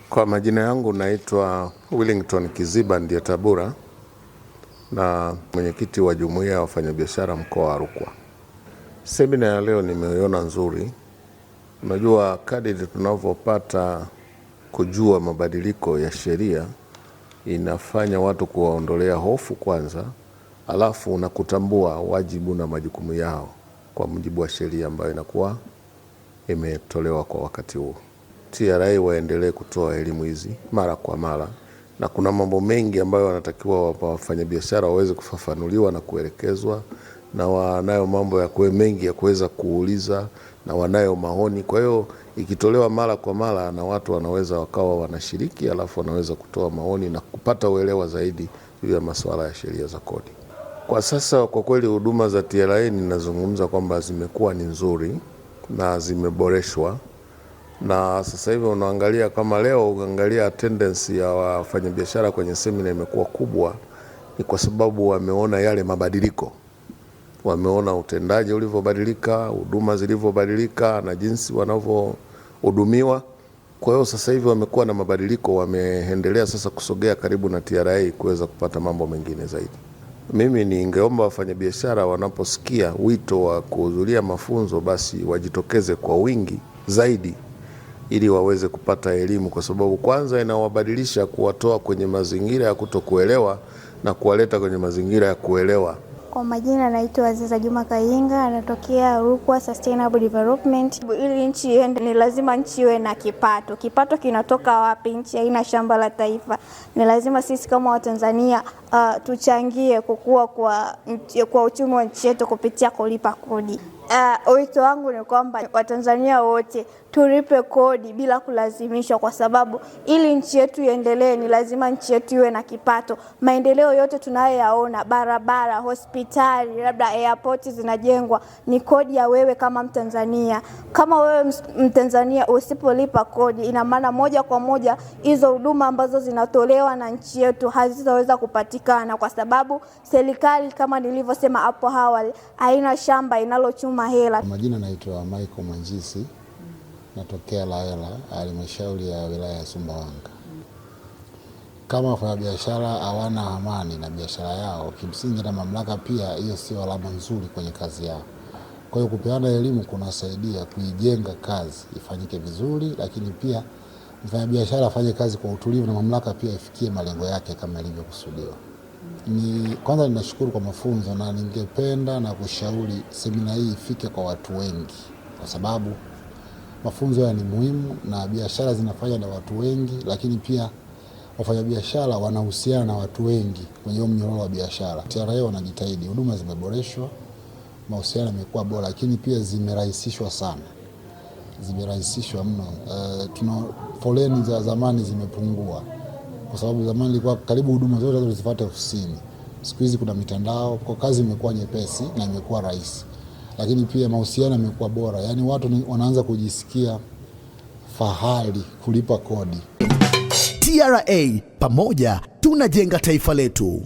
Kwa majina yangu naitwa Willington Kiziba ndiye Tabura na mwenyekiti wa jumuiya ya wafanyabiashara mkoa wa Rukwa. Semina ya leo nimeiona nzuri. Unajua kadri tunavyopata kujua mabadiliko ya sheria inafanya watu kuwaondolea hofu kwanza, alafu na kutambua wajibu na majukumu yao kwa mujibu wa sheria ambayo inakuwa imetolewa kwa wakati huo. TRA waendelee kutoa elimu hizi mara kwa mara, na kuna mambo mengi ambayo wanatakiwa wafanyabiashara waweze kufafanuliwa na kuelekezwa, na wanayo mambo ya mengi ya kuweza kuuliza na wanayo maoni. Kwa hiyo ikitolewa mara kwa mara na watu wanaweza wakawa wanashiriki, alafu wanaweza kutoa maoni na kupata uelewa zaidi juu ya masuala ya sheria za kodi. Kwa sasa kwa kweli huduma za TRA ninazungumza kwamba zimekuwa ni nzuri na zimeboreshwa. Na sasa hivi unaangalia kama leo unaangalia attendance ya wafanyabiashara kwenye semina imekuwa kubwa, ni kwa sababu wameona yale mabadiliko. Wameona utendaji ulivyobadilika, huduma zilivyobadilika na jinsi wanavyohudumiwa. Kwa hiyo sasa hivi wamekuwa na mabadiliko, wameendelea sasa kusogea karibu na TRA kuweza kupata mambo mengine zaidi. Mimi ningeomba wafanyabiashara wanaposikia wito wa kuhudhuria mafunzo basi wajitokeze kwa wingi zaidi ili waweze kupata elimu, kwa sababu kwanza inawabadilisha, kuwatoa kwenye mazingira ya kutokuelewa na kuwaleta kwenye mazingira ya kuelewa. Kwa majina naitwa Aziza Juma Kayinga, anatokea Rukwa Sustainable Development. Ili nchi iende ni lazima nchi iwe na kipato. Kipato kinatoka wapi? Nchi haina shamba la taifa. Ni lazima sisi kama Watanzania tuchangie kukua kwa uchumi wa nchi yetu kupitia kulipa kodi. Wito wangu ni kwamba Watanzania wote tulipe kodi bila kulazimishwa, kwa sababu ili nchi yetu iendelee ni lazima nchi yetu iwe na kipato. Maendeleo yote tunayoyaona, barabara, hospitali, labda airport zinajengwa, ni kodi ya wewe kama Mtanzania. Kama wewe Mtanzania usipolipa kodi, ina maana moja kwa moja hizo huduma ambazo zinatolewa na nchi yetu hazitaweza kupatikana, kwa sababu serikali kama nilivyosema hapo awali haina shamba inalochuma hela. Majina naitwa Michael Manjisi, natokea Laela, halmashauri ya wilaya ya Sumbawanga. Kama wafanyabiashara hawana amani na biashara yao, kimsingi na mamlaka pia, hiyo sio alama nzuri kwenye kazi yao. Kwa hiyo kupeana elimu kunasaidia kuijenga kazi ifanyike vizuri, lakini pia mfanyabiashara afanye kazi kwa utulivu na mamlaka pia ifikie malengo yake kama ilivyokusudiwa. Kwanza ninashukuru kwa mafunzo, na ningependa na kushauri semina hii ifike kwa watu wengi, kwa sababu mafunzo haya ni muhimu na biashara zinafanya na watu wengi, lakini pia wafanyabiashara wanahusiana na watu wengi kwenye mnyororo wa biashara. TRA wanajitahidi, huduma zimeboreshwa, mahusiano yamekuwa bora, lakini pia zimerahisishwa sana. Zimerahisishwa mno. Foleni za zamani zimepungua, kwa sababu zamani ilikuwa karibu huduma zote tuzifuate ofisini. Siku hizi kuna mitandao, kwa kazi imekuwa nyepesi na imekuwa rahisi. Lakini pia mahusiano yamekuwa bora. Yaani watu wanaanza kujisikia fahari kulipa kodi. TRA, pamoja tunajenga taifa letu.